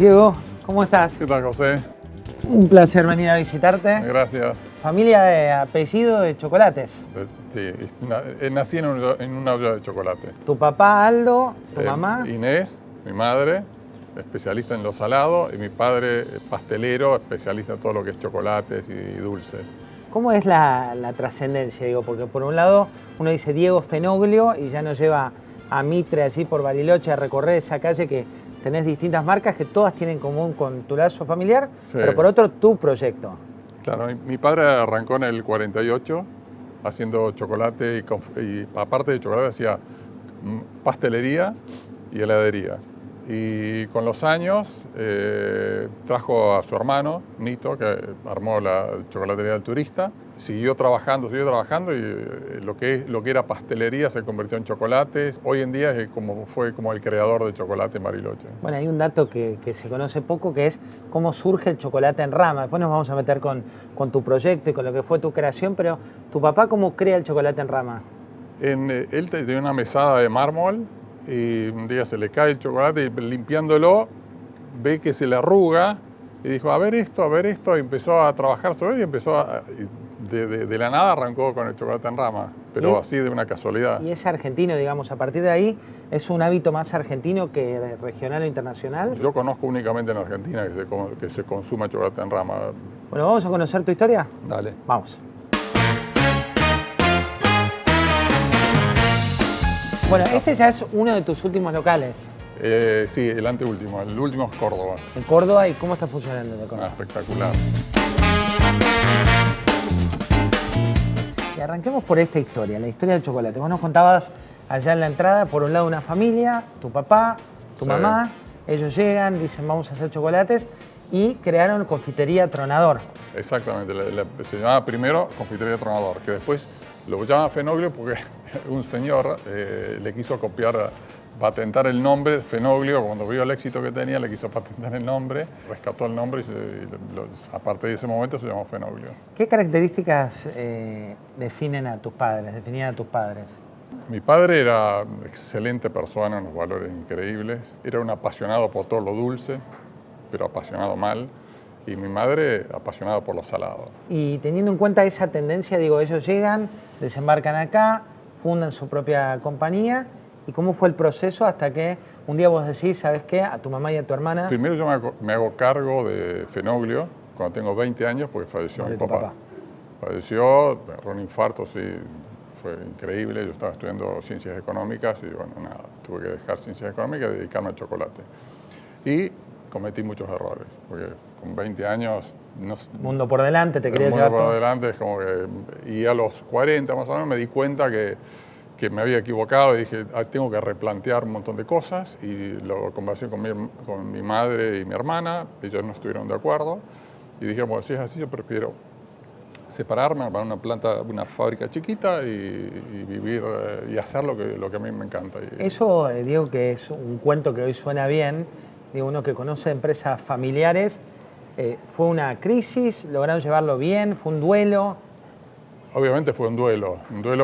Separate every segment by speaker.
Speaker 1: Diego, ¿cómo estás?
Speaker 2: ¿Qué tal, José?
Speaker 1: Un placer venir a visitarte.
Speaker 2: Gracias.
Speaker 1: Familia de apellido de chocolates.
Speaker 2: Sí, nací en una olla de chocolate.
Speaker 1: Tu papá Aldo, tu mamá.
Speaker 2: Inés, mi madre, especialista en lo salado, y mi padre, pastelero, especialista en todo lo que es chocolates y dulces.
Speaker 1: ¿Cómo es la trascendencia? Digo, porque por un lado uno dice Diego Fenoglio y ya nos lleva a Mitre, allí por Bariloche, a recorrer esa calle que tenés distintas marcas que todas tienen en común con tu lazo familiar, sí. Pero por otro, tu proyecto.
Speaker 2: Claro, mi padre arrancó en el 48 haciendo chocolate y aparte de chocolate hacía pastelería y heladería. Y con los años trajo a su hermano, Nito, que armó la chocolatería del Turista. Siguió trabajando y lo que era pastelería se convirtió en chocolates. Hoy en día fue como el creador de chocolate en Bariloche.
Speaker 1: Bueno, hay un dato que se conoce poco, que es cómo surge el chocolate en rama. Después nos vamos a meter con tu proyecto y con lo que fue tu creación, pero ¿tu papá cómo crea el chocolate en rama?
Speaker 2: Él tenía una mesada de mármol y un día se le cae el chocolate y limpiándolo ve que se le arruga y dijo, a ver esto, y empezó a trabajar sobre él y de la nada arrancó con el chocolate en rama, pero así de una casualidad.
Speaker 1: ¿Y es argentino, digamos, a partir de ahí es un hábito más argentino que regional o internacional?
Speaker 2: Yo conozco únicamente en Argentina que se consuma chocolate en rama.
Speaker 1: Bueno, ¿vamos a conocer tu historia?
Speaker 2: Dale.
Speaker 1: Vamos. Bueno, este ya es uno de tus últimos locales.
Speaker 2: Sí, el anteúltimo. El último es Córdoba.
Speaker 1: ¿En Córdoba? ¿Y cómo está funcionando en Córdoba?
Speaker 2: Espectacular.
Speaker 1: Y arranquemos por esta historia, la historia del chocolate. Vos nos contabas allá en la entrada, por un lado una familia, tu papá, tu mamá, ellos llegan, dicen vamos a hacer chocolates y crearon Confitería Tronador.
Speaker 2: Exactamente, se llamaba primero Confitería Tronador, que después lo llama Fenoglio porque un señor le quiso patentar el nombre, Fenoglio, cuando vio el éxito que tenía, le quiso patentar el nombre, rescató el nombre y a partir de ese momento se llamó Fenoglio.
Speaker 1: ¿Qué características definían a tus padres?
Speaker 2: Mi padre era excelente persona, unos valores increíbles, era un apasionado por todo lo dulce, pero apasionado mal, y mi madre apasionada por lo salado.
Speaker 1: Y teniendo en cuenta esa tendencia, digo, ellos llegan, desembarcan acá, fundan su propia compañía. ¿Y cómo fue el proceso hasta que un día vos decís, ¿sabes qué? A tu mamá y a tu hermana.
Speaker 2: Primero yo me hago cargo de Fenoglio cuando tengo 20 años porque falleció mi papá. Falleció, agarró un infarto, sí, fue increíble. Yo estaba estudiando ciencias económicas y bueno, nada, tuve que dejar ciencias económicas y dedicarme al chocolate. Y cometí muchos errores, porque con 20 años...
Speaker 1: Mundo por delante, te querías llevar todo.
Speaker 2: Mundo por delante, es como que... Y a los 40 más o menos me di cuenta que me había equivocado y dije, tengo que replantear un montón de cosas y lo conversé con mi madre y mi hermana, ellos no estuvieron de acuerdo y dije, bueno, si es así yo prefiero separarme, armar una fábrica chiquita y vivir y hacer lo que a mí me encanta.
Speaker 1: Eso, Diego, que es un cuento que hoy suena bien, digo, uno que conoce empresas familiares, ¿fue una crisis? ¿Lograron llevarlo bien? ¿Fue un duelo?
Speaker 2: Obviamente fue un duelo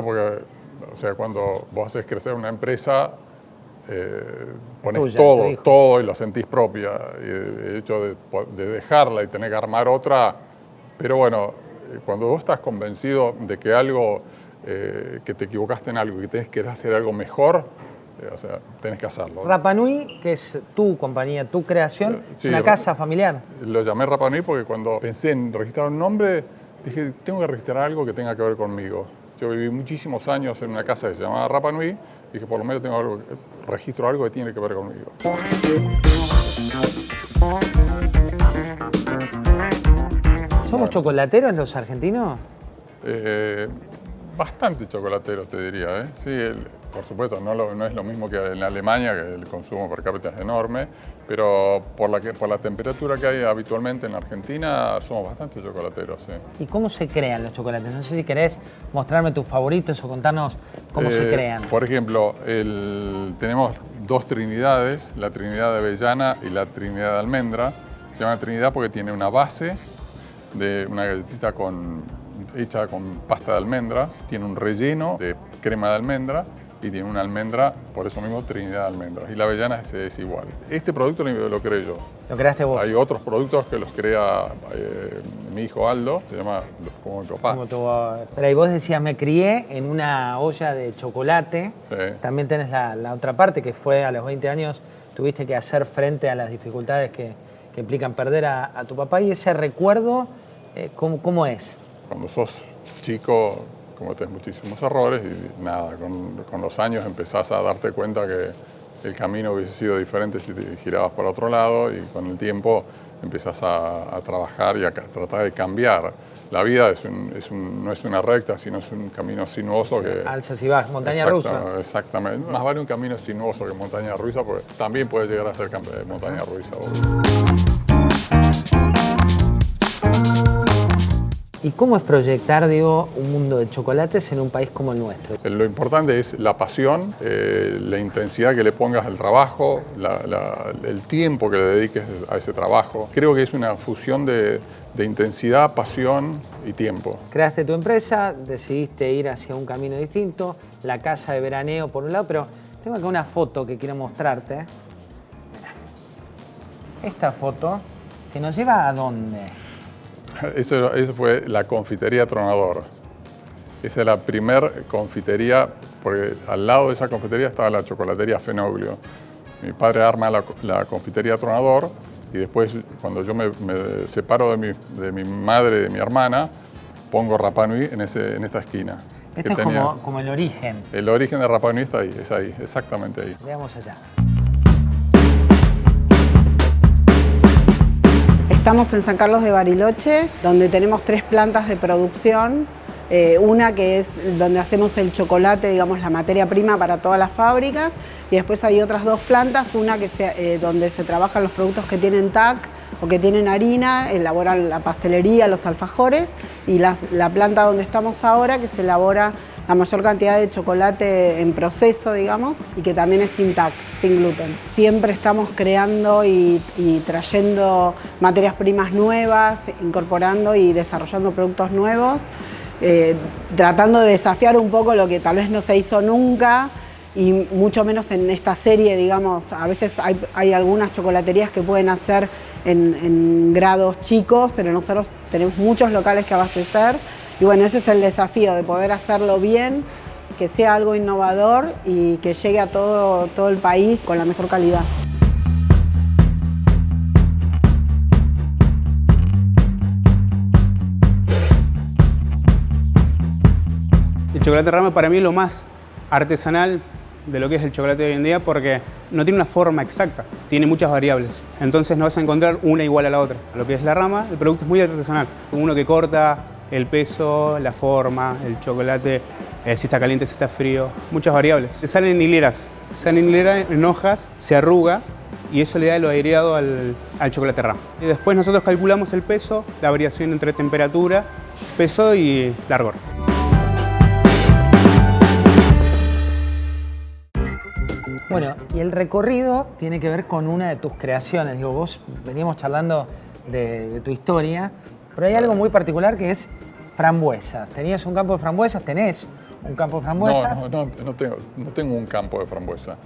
Speaker 2: porque... O sea, cuando vos haces crecer una empresa, pones tuya, todo y la sentís propia. Y el hecho de dejarla y tener que armar otra, pero bueno, cuando vos estás convencido de que algo, que te equivocaste en algo y que tenés que hacer algo mejor, o sea, tenés que hacerlo.
Speaker 1: Rapa Nui, que es tu compañía, tu creación, es una casa familiar.
Speaker 2: Lo llamé Rapa Nui porque cuando pensé en registrar un nombre, dije, tengo que registrar algo que tenga que ver conmigo. Yo viví muchísimos años en una casa que se llamaba Rapa Nui y dije, por lo menos registro algo que tiene que ver conmigo.
Speaker 1: ¿Somos chocolateros los argentinos?
Speaker 2: Bastante chocolateros, te diría. Sí, por supuesto, no es lo mismo que en Alemania, que el consumo per cápita es enorme, pero por la temperatura que hay habitualmente en Argentina, somos bastante chocolateros. Sí.
Speaker 1: ¿Y cómo se crean los chocolates? No sé si querés mostrarme tus favoritos o contarnos cómo se crean.
Speaker 2: Por ejemplo, tenemos dos trinidades, la Trinidad de Avellana y la Trinidad de Almendra. Se llama Trinidad porque tiene una base de una galletita hecha con pasta de almendras, tiene un relleno de crema de almendras y tiene una almendra, por eso mismo Trinidad de Almendras. Y la avellana es igual. Este producto lo creé yo.
Speaker 1: Lo creaste vos.
Speaker 2: Hay otros productos que los crea mi hijo Aldo, se llama como mi papá.
Speaker 1: Pero ahí vos decías, me crié en una olla de chocolate.
Speaker 2: Sí.
Speaker 1: También tenés la otra parte, que fue a los 20 años, tuviste que hacer frente a las dificultades que implican perder a tu papá. Y ese recuerdo, ¿cómo es?
Speaker 2: Cuando sos chico, cometés muchísimos errores y nada, con los años empezás a darte cuenta que el camino hubiese sido diferente si te girabas por otro lado, y con el tiempo empiezas a trabajar y a tratar de cambiar. La vida no es una recta, sino es un camino sinuoso. Sí, que
Speaker 1: alzas y vas, montaña rusa.
Speaker 2: Exactamente. Más vale un camino sinuoso que montaña rusa, porque también puedes llegar a ser montaña rusa.
Speaker 1: ¿Y cómo es proyectar, digo, un mundo de chocolates en un país como el nuestro?
Speaker 2: Lo importante es la pasión, la intensidad que le pongas al trabajo, el tiempo que le dediques a ese trabajo. Creo que es una fusión de intensidad, pasión y tiempo.
Speaker 1: Creaste tu empresa, decidiste ir hacia un camino distinto, la casa de veraneo por un lado, pero tengo acá una foto que quiero mostrarte. Esta foto, que nos lleva ¿a dónde?
Speaker 2: Eso fue la confitería Tronador. Esa es la primer confitería, porque al lado de esa confitería estaba la chocolatería Fenoglio. Mi padre arma la confitería Tronador, y después, cuando yo me separo de mi madre y de mi hermana, pongo Rapa Nui en esta esquina.
Speaker 1: Este es como el origen.
Speaker 2: El origen de Rapa Nui está ahí, es ahí, exactamente ahí.
Speaker 1: Veamos allá.
Speaker 3: Estamos en San Carlos de Bariloche, donde tenemos 3 plantas de producción. Una que es donde hacemos el chocolate, digamos, la materia prima para todas las fábricas. Y después hay otras 2 plantas, una que donde se trabajan los productos que tienen TAC o que tienen harina, elaboran la pastelería, los alfajores. Y la planta donde estamos ahora, que se elabora la mayor cantidad de chocolate en proceso, digamos, y que también es sin TAC, sin gluten. Siempre estamos creando y trayendo materias primas nuevas, incorporando y desarrollando productos nuevos, tratando de desafiar un poco lo que tal vez no se hizo nunca, y mucho menos en esta serie, digamos. A veces hay algunas chocolaterías que pueden hacer en grados chicos, pero nosotros tenemos muchos locales que abastecer. Y bueno, ese es el desafío, de poder hacerlo bien, que sea algo innovador y que llegue a todo el país con la mejor calidad.
Speaker 4: El chocolate Rama para mí es lo más artesanal de lo que es el chocolate de hoy en día, porque no tiene una forma exacta, tiene muchas variables. Entonces no vas a encontrar una igual a la otra. Lo que es la Rama, el producto es muy artesanal. Uno que corta el peso, la forma, el chocolate, si está caliente, si está frío, muchas variables. Salen en hileras, en hojas, se arruga y eso le da lo aireado al chocolate Rama. Y después nosotros calculamos el peso, la variación entre temperatura, peso y largor.
Speaker 1: Bueno, y el recorrido tiene que ver con una de tus creaciones. Digo, vos veníamos charlando de tu historia, pero hay algo muy particular que es frambuesas. ¿Tenías un campo de frambuesas? ¿Tenés un campo de frambuesas?
Speaker 2: No tengo un campo de frambuesa.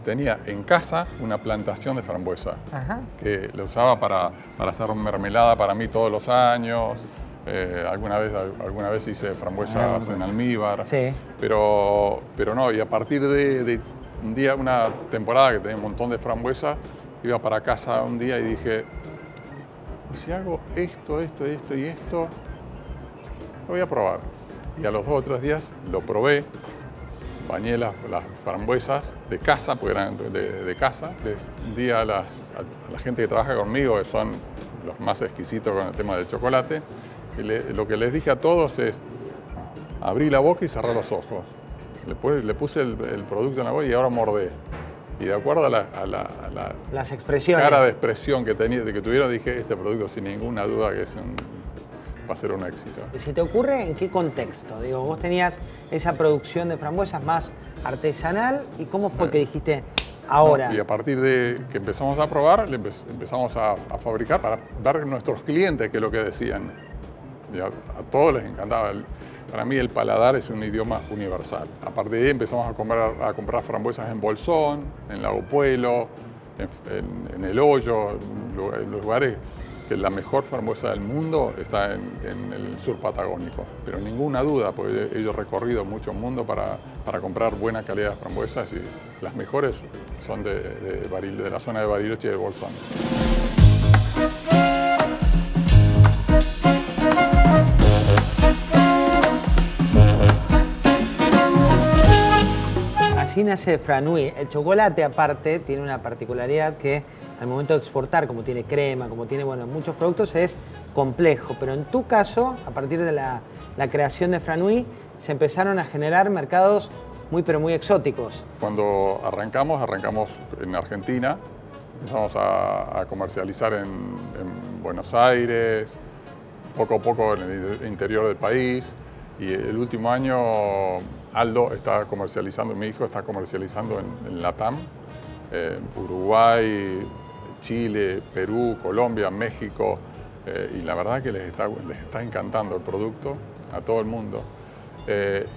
Speaker 2: Tenía en casa una plantación de frambuesa. Ajá. Que lo usaba para hacer mermelada para mí todos los años. Alguna vez hice frambuesas en almíbar. Sí. Pero no, y a partir de un día, una temporada que tenía un montón de frambuesas, iba para casa un día y dije, si hago esto y esto, lo voy a probar. Y a los 2 o 3 días lo probé, bañé las frambuesas de casa, porque eran de casa. Les di a la gente que trabaja conmigo, que son los más exquisitos con el tema del chocolate, y lo que les dije a todos es, abrí la boca y cerré los ojos. Le puse el producto en la boca y ahora mordé. Y de acuerdo a
Speaker 1: las expresiones,
Speaker 2: cara de expresión que tuvieron, dije, este producto sin ninguna duda que va a ser un éxito.
Speaker 1: ¿Y se te ocurre en qué contexto? Digo, vos tenías esa producción de frambuesas más artesanal, ¿y cómo fue que dijiste ahora?
Speaker 2: No, y a partir de que empezamos a probar, empezamos a fabricar para dar a nuestros clientes qué es lo que decían. Y a todos les encantaba. Para mí el paladar es un idioma universal. A partir de ahí empezamos a comprar frambuesas en Bolsón, en Lago Puelo, en El Hoyo, en los lugares que la mejor frambuesa del mundo está en el sur patagónico. Pero ninguna duda, porque he recorrido mucho mundo para comprar buena calidad de frambuesas y las mejores son de la zona de Bariloche y de Bolsón.
Speaker 1: Así nace Franui. El chocolate, aparte, tiene una particularidad que al momento de exportar, como tiene crema, como tiene muchos productos, es complejo. Pero en tu caso, a partir de la creación de Franui, se empezaron a generar mercados pero muy exóticos.
Speaker 2: Cuando arrancamos en Argentina, empezamos a comercializar en Buenos Aires, poco a poco en el interior del país. Y el último año Aldo está comercializando, mi hijo está comercializando en Latam, Uruguay, Chile, Perú, Colombia, México, y la verdad que les está encantando el producto a todo el mundo.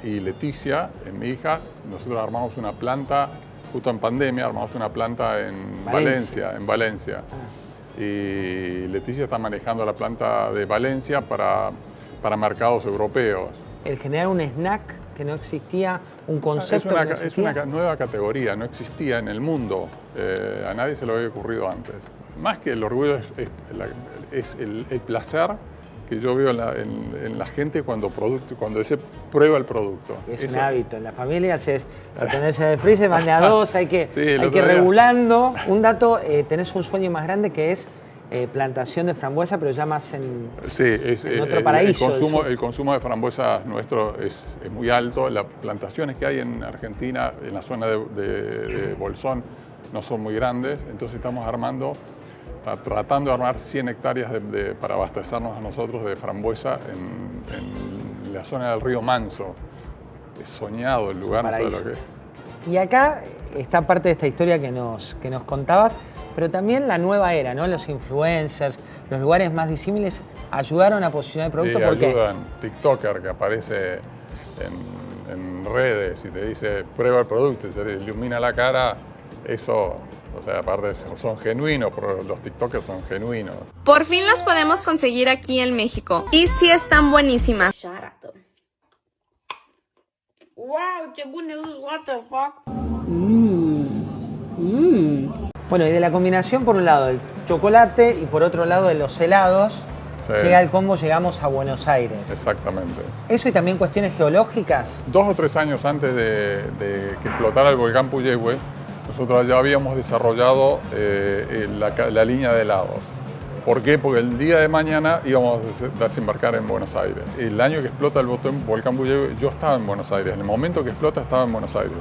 Speaker 2: Y Leticia, mi hija, nosotros armamos una planta, justo en pandemia, armamos una planta en Valencia. Y Leticia está manejando la planta de Valencia para mercados europeos.
Speaker 1: El generar un snack que no existía, un concepto que no existía.
Speaker 2: Es una nueva categoría, no existía en el mundo. A nadie se lo había ocurrido antes. Más que el orgullo es el placer que yo veo en la gente cuando se prueba el producto.
Speaker 1: Es un hábito. En la familia lo tenés en el freezer, van de a dos, hay que
Speaker 2: día.
Speaker 1: regulando. Un dato, tenés un sueño más grande que es plantación de frambuesa, pero ya más en otro paraíso.
Speaker 2: El consumo de frambuesas nuestro es muy alto. Las plantaciones que hay en Argentina, en la zona de Bolsón, no son muy grandes. Entonces estamos tratando de armar 100 hectáreas para abastecernos a nosotros de frambuesa en la zona del río Manso. Es soñado el lugar, no sé lo que es.
Speaker 1: Y acá está parte de esta historia que nos contabas, pero también la nueva era, ¿no? Los influencers, los lugares más disímiles ayudaron a posicionar el producto.
Speaker 2: Sí,
Speaker 1: porque
Speaker 2: ayudan. TikToker que aparece en redes y te dice prueba el producto y se le ilumina la cara, eso, o sea, aparte son genuinos, los TikTokers son genuinos.
Speaker 5: Por fin las podemos conseguir aquí en México y sí están buenísimas.
Speaker 6: Wow, qué bueno, what the fuck.
Speaker 1: Bueno, y de la combinación, por un lado, del chocolate y por otro lado, de los helados, llega el combo, llegamos a Buenos Aires.
Speaker 2: Exactamente.
Speaker 1: ¿Eso y también cuestiones geológicas?
Speaker 2: 2 o 3 años antes de que explotara el volcán Puyehue, nosotros ya habíamos desarrollado la línea de helados. ¿Por qué? Porque el día de mañana íbamos a desembarcar en Buenos Aires. El año que explota el volcán Puyehue, yo estaba en Buenos Aires. En el momento que explota estaba en Buenos Aires.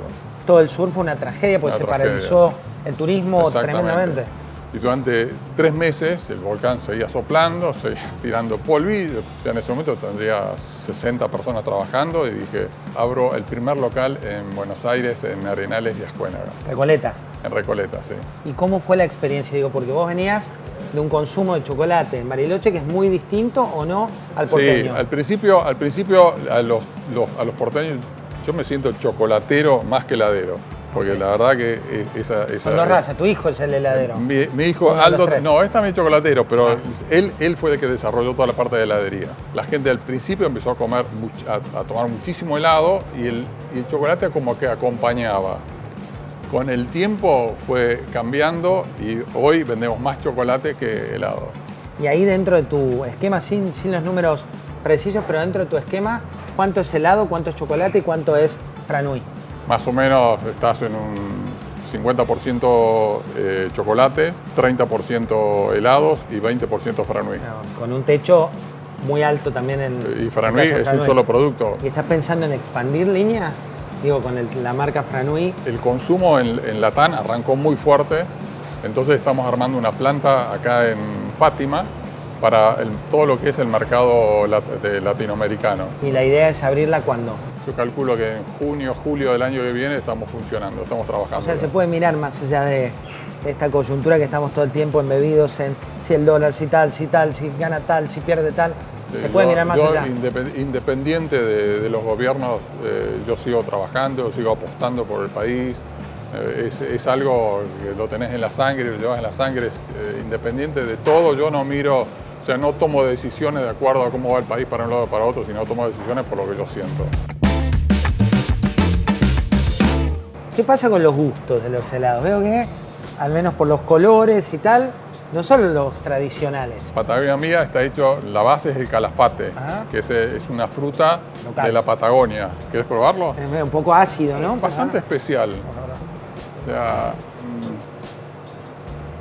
Speaker 1: Todo el sur fue una tragedia porque se paralizó el turismo tremendamente.
Speaker 2: Y durante 3 meses el volcán seguía soplando, seguía tirando polvillo. Ya en ese momento tendría 60 personas trabajando y dije, abro el primer local en Buenos Aires, en Arenales y Ascuénaga.
Speaker 1: Recoleta.
Speaker 2: En Recoleta, sí.
Speaker 1: ¿Y cómo fue la experiencia? Digo, porque vos venías de un consumo de chocolate en Bariloche que es muy distinto, ¿o no, al porteño?
Speaker 2: Sí, al principio a los porteños yo me siento chocolatero más que heladero. Porque la verdad que esa
Speaker 1: Son dos razas, tu hijo es el heladero.
Speaker 2: Mi hijo Aldo, no, es también chocolatero, pero él fue el que desarrolló toda la parte de heladería. La gente al principio empezó a tomar muchísimo helado y el chocolate como que acompañaba. Con el tiempo fue cambiando y hoy vendemos más chocolate que helado.
Speaker 1: Y ahí dentro de tu esquema, sin los números precisos, pero dentro de tu esquema, ¿cuánto es helado, cuánto es chocolate y cuánto es Franui?
Speaker 2: Más o menos estás en un 50% chocolate, 30% helados y 20% Franui.
Speaker 1: Con un techo muy alto también
Speaker 2: y Franui es un solo producto.
Speaker 1: ¿Y estás pensando en expandir línea? Digo, con la marca Franui.
Speaker 2: El consumo en Latam arrancó muy fuerte, entonces estamos armando una planta acá en Fátima para todo lo que es el mercado latinoamericano.
Speaker 1: ¿Y la idea es abrirla cuándo?
Speaker 2: Yo calculo que en junio, julio del año que viene estamos funcionando, estamos trabajando.
Speaker 1: O sea, se puede mirar más allá de esta coyuntura que estamos todo el tiempo embebidos en si el dólar, si tal, si gana tal, si pierde tal. Se puede mirar más allá.
Speaker 2: Independiente de los gobiernos, yo sigo trabajando, sigo apostando por el país. Es algo que lo tenés en la sangre, lo llevas en la sangre, independiente de todo. Yo no miro, o sea, no tomo decisiones de acuerdo a cómo va el país para un lado o para otro, sino tomo decisiones por lo que yo siento.
Speaker 1: ¿Qué pasa con los gustos de los helados? Veo que, al menos por los colores y tal, no son los tradicionales.
Speaker 2: Patagonia Mía está hecho, la base es el calafate, que es una fruta local de la Patagonia. ¿Quieres probarlo?
Speaker 1: Es un poco ácido, ¿no?
Speaker 2: Es bastante especial. O sea,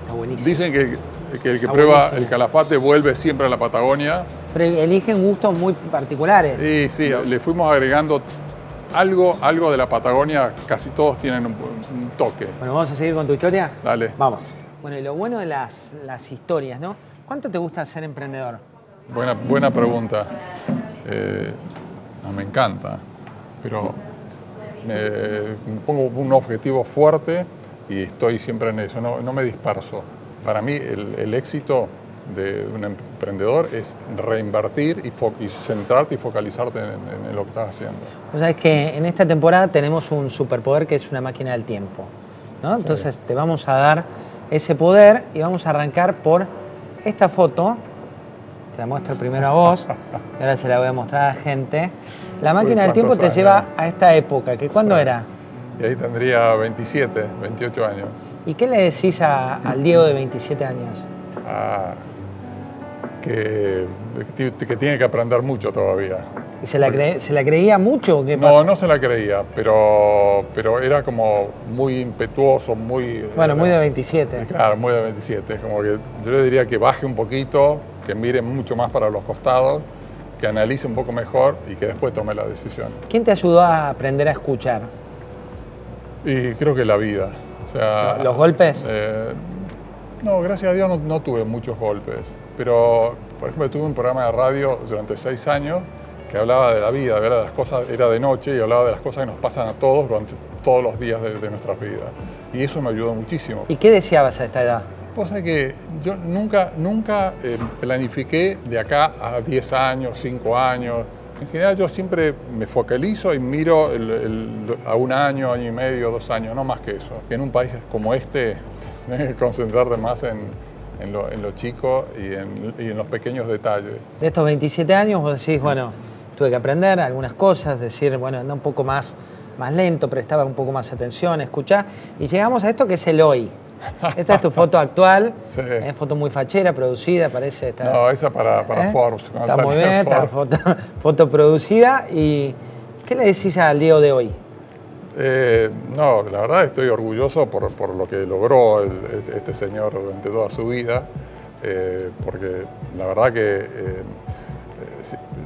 Speaker 1: está buenísimo.
Speaker 2: Dicen que el que prueba el calafate vuelve siempre a la Patagonia.
Speaker 1: Pero eligen gustos muy particulares.
Speaker 2: Sí, le fuimos agregando algo de la Patagonia, casi todos tienen un toque.
Speaker 1: Bueno, ¿vamos a seguir con tu historia?
Speaker 2: Dale.
Speaker 1: Vamos. Bueno, y lo bueno de las historias, ¿no? ¿Cuánto te gusta ser emprendedor?
Speaker 2: Buena pregunta. Me encanta, pero me pongo un objetivo fuerte y estoy siempre en eso, no me disperso. Para mí el éxito de un emprendedor es reinvertir y centrarte y focalizarte en lo que estás haciendo.
Speaker 1: O sea, es que en esta temporada tenemos un superpoder que es una máquina del tiempo, ¿no? Sí. Entonces te vamos a dar ese poder y vamos a arrancar por esta foto. Te la muestro primero a vos y ahora se la voy a mostrar a la gente. La máquina del tiempo te lleva a esta época, que ¿cuándo era?
Speaker 2: Y ahí tendría 27, 28 años.
Speaker 1: ¿Y qué le decís al Diego de 27 años?
Speaker 2: Que tiene que aprender mucho todavía.
Speaker 1: ¿Y se la creía mucho? ¿Qué
Speaker 2: pasó? No se la creía, pero era como muy impetuoso, muy...
Speaker 1: Bueno, muy de 27.
Speaker 2: Claro, muy de 27. Como que yo le diría que baje un poquito, que mire mucho más para los costados, que analice un poco mejor y que después tome la decisión.
Speaker 1: ¿Quién te ayudó a aprender a escuchar?
Speaker 2: Y creo que la vida. O sea,
Speaker 1: ¿Los golpes?
Speaker 2: No, gracias a Dios no tuve muchos golpes. Pero, por ejemplo, tuve un programa de radio durante 6 años que hablaba de la vida, hablaba de las cosas, era de noche y hablaba de las cosas que nos pasan a todos durante todos los días de nuestras vidas. Y eso me ayudó muchísimo.
Speaker 1: ¿Y qué deseabas a esta edad?
Speaker 2: Cosa que yo nunca planifiqué de acá a 10 años, 5 años. En general yo siempre me focalizo y miro a 1 año, año y medio, 2 años, no más que eso. Que en un país como este, tienes que concentrarte más en lo chico y en los pequeños detalles.
Speaker 1: De estos 27 años vos decís, bueno, tuve que aprender algunas cosas, decir, bueno, anda un poco más lento, prestaba un poco más atención, escuchá, y llegamos a esto que es el hoy. Esta es tu foto actual,
Speaker 2: sí.
Speaker 1: Es foto muy fachera, producida, parece.
Speaker 2: No, esa para Forbes.
Speaker 1: Está muy bien, está foto producida. ¿Y qué le decís al Diego de hoy?
Speaker 2: No, la verdad estoy orgulloso por lo que logró este señor durante toda su vida, porque la verdad que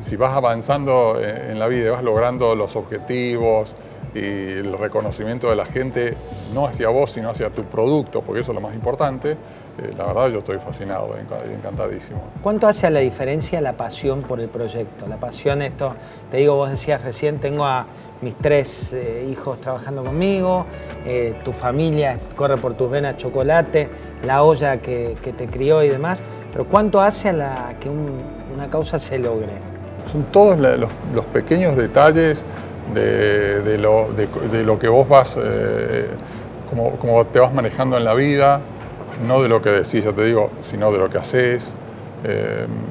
Speaker 2: si vas avanzando en la vida y vas logrando los objetivos y el reconocimiento de la gente, no hacia vos, sino hacia tu producto, porque eso es lo más importante, la verdad yo estoy fascinado, encantadísimo.
Speaker 1: ¿Cuánto hace a la diferencia la pasión por el proyecto? La pasión, esto, te digo, vos decías recién, tengo a mis 3 hijos trabajando conmigo, tu familia corre por tus venas chocolate, la olla que te crió y demás, pero ¿cuánto hace a que una causa se logre?
Speaker 2: Son todos los pequeños detalles de lo que vos vas, como te vas manejando en la vida, no de lo que decís, ya te digo, sino de lo que haces.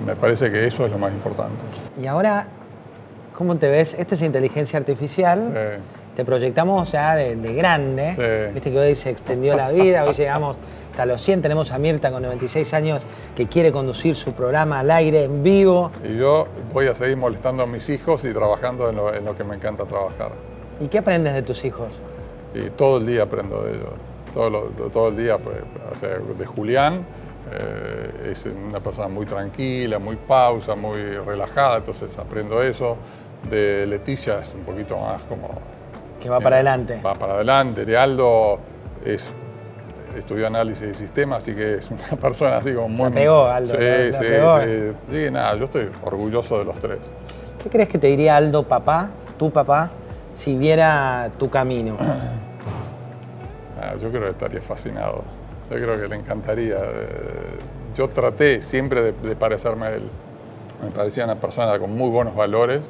Speaker 2: Me parece que eso es lo más importante.
Speaker 1: Y ahora, ¿cómo te ves? Esto es inteligencia artificial.
Speaker 2: Sí.
Speaker 1: Te proyectamos ya de grande.
Speaker 2: Sí.
Speaker 1: Viste que hoy se extendió la vida, hoy llegamos hasta los 100. Tenemos a Mirta con 96 años que quiere conducir su programa al aire en vivo.
Speaker 2: Y yo voy a seguir molestando a mis hijos y trabajando en lo que me encanta trabajar.
Speaker 1: ¿Y qué aprendes de tus hijos?
Speaker 2: Y todo el día aprendo de ellos. Todo el día, pues, o sea, de Julián, es una persona muy tranquila, muy pausa, muy relajada, entonces aprendo eso. De Leticia es un poquito más como...
Speaker 1: Que va para adelante.
Speaker 2: Va para adelante. De Aldo estudió análisis de sistemas, así que es una persona así como muy...
Speaker 1: La pegó, Aldo.
Speaker 2: Sí, nada, yo estoy orgulloso de los 3.
Speaker 1: ¿Qué crees que te diría Aldo, papá, tu papá, si viera tu camino?
Speaker 2: Yo creo que estaría fascinado. Yo creo que le encantaría. Yo traté siempre de parecerme a él. Me parecía una persona con muy buenos valores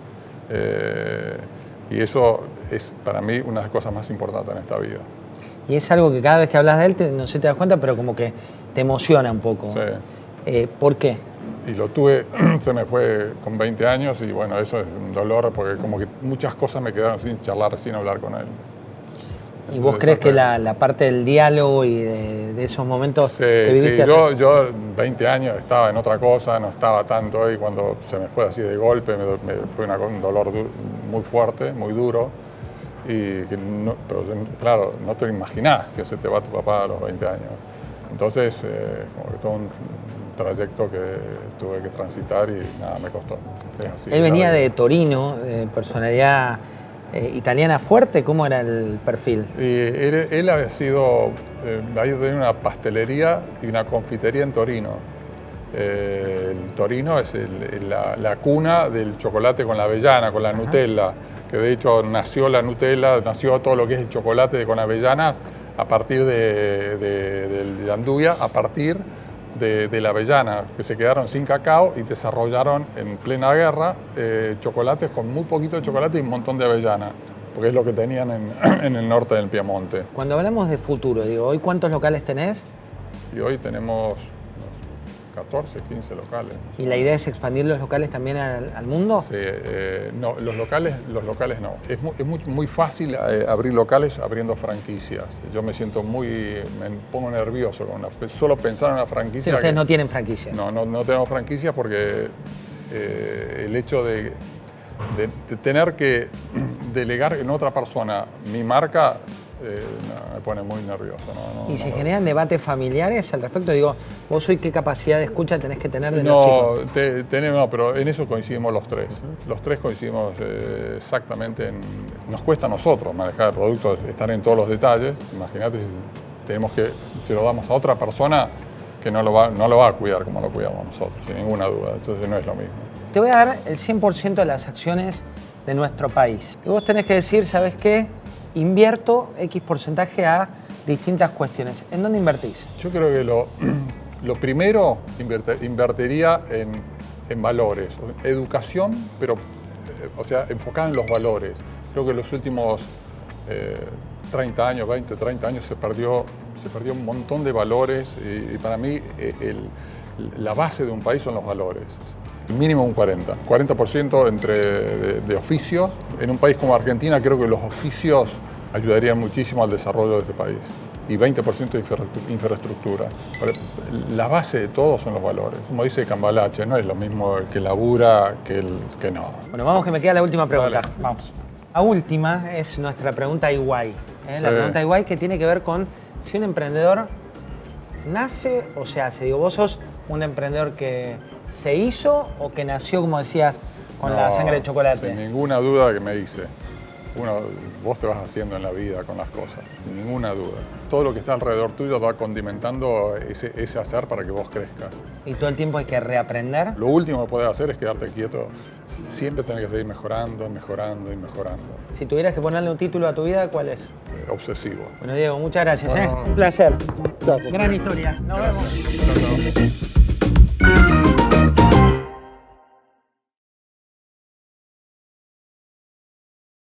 Speaker 2: y eso es para mí una de las cosas más importantes en esta vida.
Speaker 1: Y es algo que cada vez que hablas de él, no sé si te das cuenta, pero como que te emociona un poco.
Speaker 2: Sí.
Speaker 1: ¿Por qué?
Speaker 2: Y lo tuve, se me fue con 20 años y bueno, eso es un dolor porque como que muchas cosas me quedaron sin charlar, sin hablar con él.
Speaker 1: ¿Y vos crees que la parte del diálogo y de esos momentos
Speaker 2: sí,
Speaker 1: que viviste?
Speaker 2: Sí, yo 20 años estaba en otra cosa, no estaba tanto y cuando se me fue así de golpe me fue un dolor muy fuerte, muy duro. Y que no, pero, claro, no te imaginás que se te va tu papá a los 20 años. Entonces, como que todo un trayecto que tuve que transitar y nada, me costó. Así,
Speaker 1: él venía de Torino, de personalidad italiana fuerte. ¿Cómo era el perfil?
Speaker 2: Y él había sido, había tenido una pastelería y una confitería en Torino. El Torino es la cuna del chocolate con la avellana, con la Nutella, que de hecho nació la Nutella, nació todo lo que es el chocolate con avellanas a partir de Andújar, a partir de la avellana, que se quedaron sin cacao y desarrollaron en plena guerra chocolates con muy poquito de chocolate y un montón de avellana, porque es lo que tenían en el norte del Piemonte.
Speaker 1: Cuando hablamos de futuro, digo, ¿hoy cuántos locales tenés?
Speaker 2: Y hoy tenemos 14, 15 locales.
Speaker 1: ¿Y la idea es expandir los locales también al mundo?
Speaker 2: Sí, no, los locales no. Es muy fácil abrir locales abriendo franquicias. Yo me pongo nervioso solo pensar en una franquicia.
Speaker 1: Sí, ustedes no tienen franquicia.
Speaker 2: No tenemos franquicia porque el hecho de tener que delegar en otra persona mi marca me pone muy nervioso.
Speaker 1: ¿Y se generan debates familiares al respecto? Digo, vos hoy qué capacidad de escucha tenés que tener de los chicos.
Speaker 2: No, pero en eso coincidimos los tres. Los tres coincidimos exactamente nos cuesta a nosotros manejar el producto, estar en todos los detalles. Imagínate si lo damos a otra persona que no lo va a cuidar como lo cuidamos nosotros, sin ninguna duda. Entonces no es lo mismo.
Speaker 1: Te voy a dar el 100% de las acciones de nuestro país. Y vos tenés que decir, ¿sabes qué? Invierto X porcentaje a distintas cuestiones. ¿En dónde invertís?
Speaker 2: Yo creo que lo primero invertiría en valores, educación, pero enfocada en los valores. Creo que en los últimos 30 años, 20, 30 años se perdió un montón de valores y para mí la base de un país son los valores. Mínimo un 40% de oficios. En un país como Argentina creo que los oficios ayudarían muchísimo al desarrollo de este país. Y 20% de infraestructura. La base de todo son los valores. Como dice Cambalache, no es lo mismo el que labura que el que no.
Speaker 1: Bueno, vamos que me queda la última pregunta.
Speaker 2: Dale.
Speaker 1: Vamos. La última es nuestra pregunta igual. La pregunta igual que tiene que ver con si un emprendedor nace o se hace. Digo, vos sos un emprendedor que se hizo o que nació, como decías, con la sangre de chocolate.
Speaker 2: Sin ninguna duda que me hice. Vos te vas haciendo en la vida con las cosas, sin ninguna duda. Todo lo que está alrededor tuyo va condimentando ese hacer para que vos crezcas.
Speaker 1: Y todo el tiempo hay que reaprender.
Speaker 2: Lo último que podés hacer es quedarte quieto. Siempre tenés que seguir mejorando, mejorando y mejorando.
Speaker 1: Si tuvieras que ponerle un título a tu vida, ¿cuál es?
Speaker 2: Obsesivo.
Speaker 1: Bueno, Diego, muchas gracias.
Speaker 2: No.
Speaker 1: Un placer.
Speaker 2: Chao.
Speaker 1: Gran historia. Nos vemos.
Speaker 2: Chao.